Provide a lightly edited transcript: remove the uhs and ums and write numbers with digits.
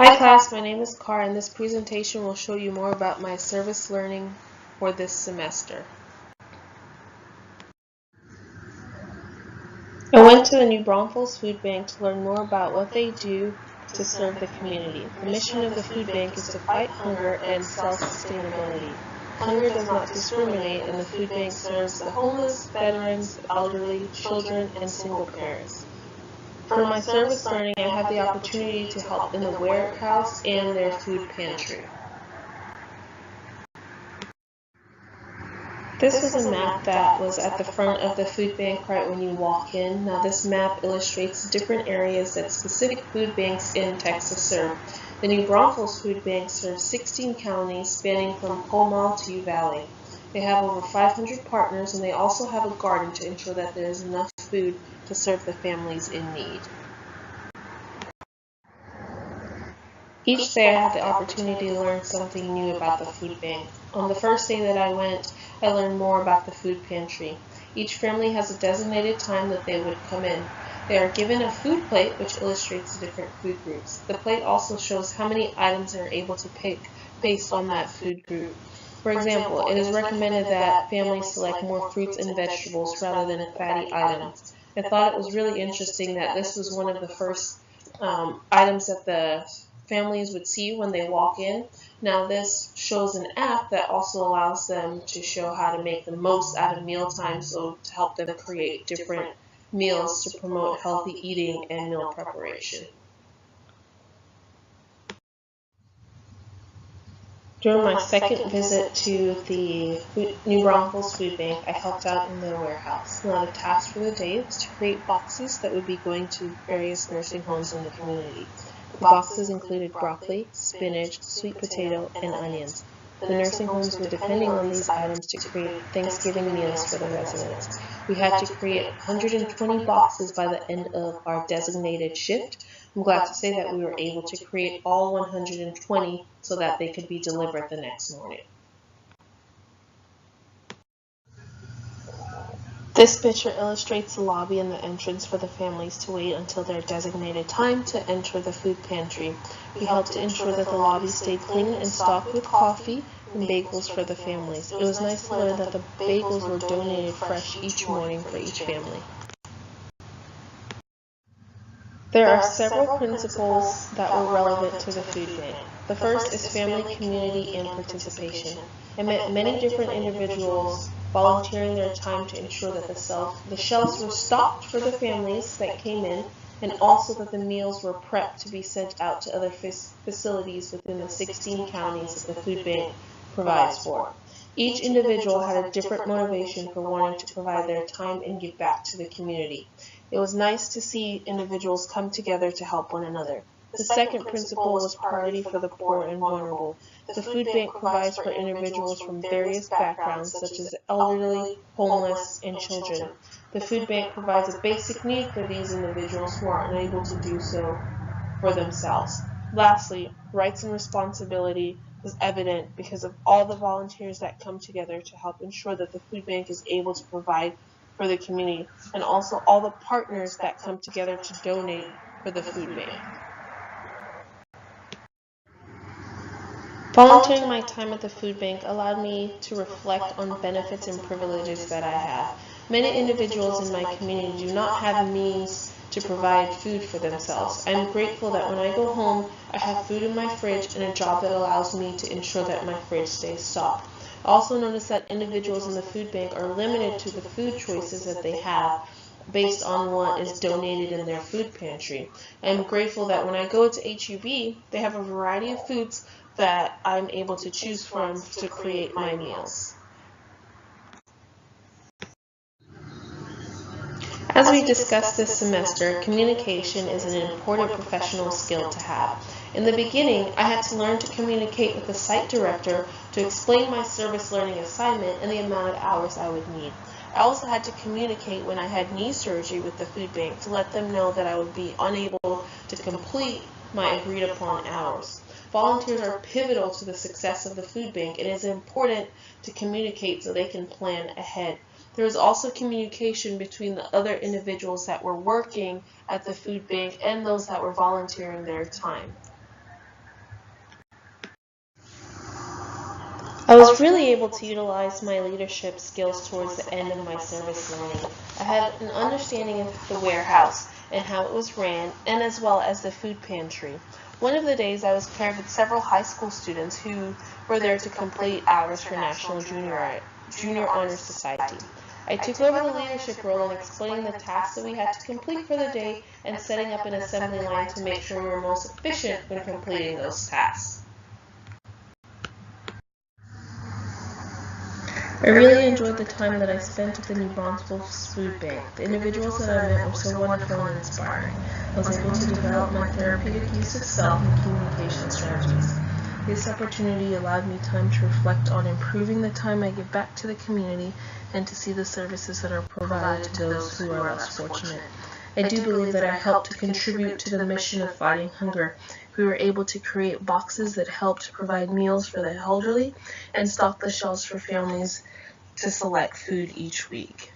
Hi class, my name is Car and this presentation will show you more about my service learning for this semester. I went to the New Braunfels Food Bank to learn more about what they do to serve the community. The mission of the food bank is to fight hunger and self-sustainability. Hunger does not discriminate and the food bank serves the homeless, veterans, elderly, children, and single parents. For my service learning, I had the opportunity to help in the warehouse and their food pantry. This was a map that was at the front of the food bank right when you walk in. Now this map illustrates different areas that specific food banks in Texas serve. The New Braunfels Food Bank serves 16 counties spanning from Comal to Uvalde. They have over 500 partners and they also have a garden to ensure that there is enough food to serve the families in need. Each day I had the opportunity to learn something new about the food bank. On the first day that I went, I learned more about the food pantry. Each family has a designated time that they would come in. They are given a food plate which illustrates the different food groups. The plate also shows how many items they are able to pick based on that food group. For example, it is recommended that families select more fruits and vegetables rather than fatty items. I thought it was really interesting that this was one of the first items that the families would see when they walk in. Now this shows an app that also allows them to show how to make the most out of mealtime, so to help them create different meals to promote healthy eating and meal preparation. During my second visit to the New Braunfels Food Bank, I helped out in the warehouse. Now the task for the day was to create boxes that would be going to various nursing homes in the community. The boxes included broccoli, spinach, sweet potato, and onions. The nursing homes were depending on these items to create Thanksgiving meals for the residents. We had to create 120 boxes by the end of our designated shift. I'm glad to say that we were able to create all 120 so that they could be delivered the next morning. This picture illustrates the lobby and the entrance for the families to wait until their designated time to enter the food pantry. We helped to ensure that the lobby stayed clean and stocked with coffee and bagels for the families. It was nice to learn that the bagels were donated fresh each morning for each family. There are several principles that were relevant to the food bank. The first is family, community, and participation. It meant many different individuals volunteering their time to ensure that the shelves were stocked for the families that came in, and also that the meals were prepped to be sent out to other facilities within the 16 counties that the food bank provides for. Each individual had a different motivation for wanting to provide their time and give back to the community. It was nice to see individuals come together to help one another. The second principle was priority for the poor and vulnerable. The food bank provides for individuals from various backgrounds such as elderly, homeless, and children. The food bank provides a basic need for these individuals who are unable to do so for themselves. Lastly, rights and responsibility was evident because of all the volunteers that come together to help ensure that the food bank is able to provide for the community, and also all the partners that come together to donate for the food bank. Volunteering my time at the food bank allowed me to reflect on benefits and privileges that I have. Many individuals in my community do not have means to provide food for themselves. I'm grateful that when I go home, I have food in my fridge and a job that allows me to ensure that my fridge stays stocked. I also notice that individuals in the food bank are limited to the food choices that they have based on what is donated in their food pantry. I'm grateful that when I go to HEB, they have a variety of foods that I'm able to choose from to create my meals. As we discussed this semester, communication is an important professional skill to have. In the beginning, I had to learn to communicate with the site director to explain my service learning assignment and the amount of hours I would need. I also had to communicate when I had knee surgery with the food bank to let them know that I would be unable to complete my agreed upon hours. Volunteers are pivotal to the success of the food bank, and it is important to communicate so they can plan ahead. There was also communication between the other individuals that were working at the food bank and those that were volunteering their time. was really able to utilize my leadership skills towards the end of my service learning. I had an understanding of the warehouse and how it was ran, and as well as the food pantry. One of the days I was paired with several high school students who were there to complete hours for National Junior Honor Society. I took over the leadership role in explaining the tasks that we had to complete for the day and setting up an assembly line to make sure we were most efficient when completing those tasks. I really enjoyed the time that I spent at the New Braunfels Food Bank. The individuals that I met were so wonderful and inspiring. I was able to develop my therapeutic use of self and communication strategies. This opportunity allowed me time to reflect on improving the time I give back to the community and to see the services that are provided to those who are less fortunate. I do believe that I helped to contribute to the mission of fighting hunger. We were able to create boxes that helped provide meals for the elderly and stock the shelves for families to select food each week.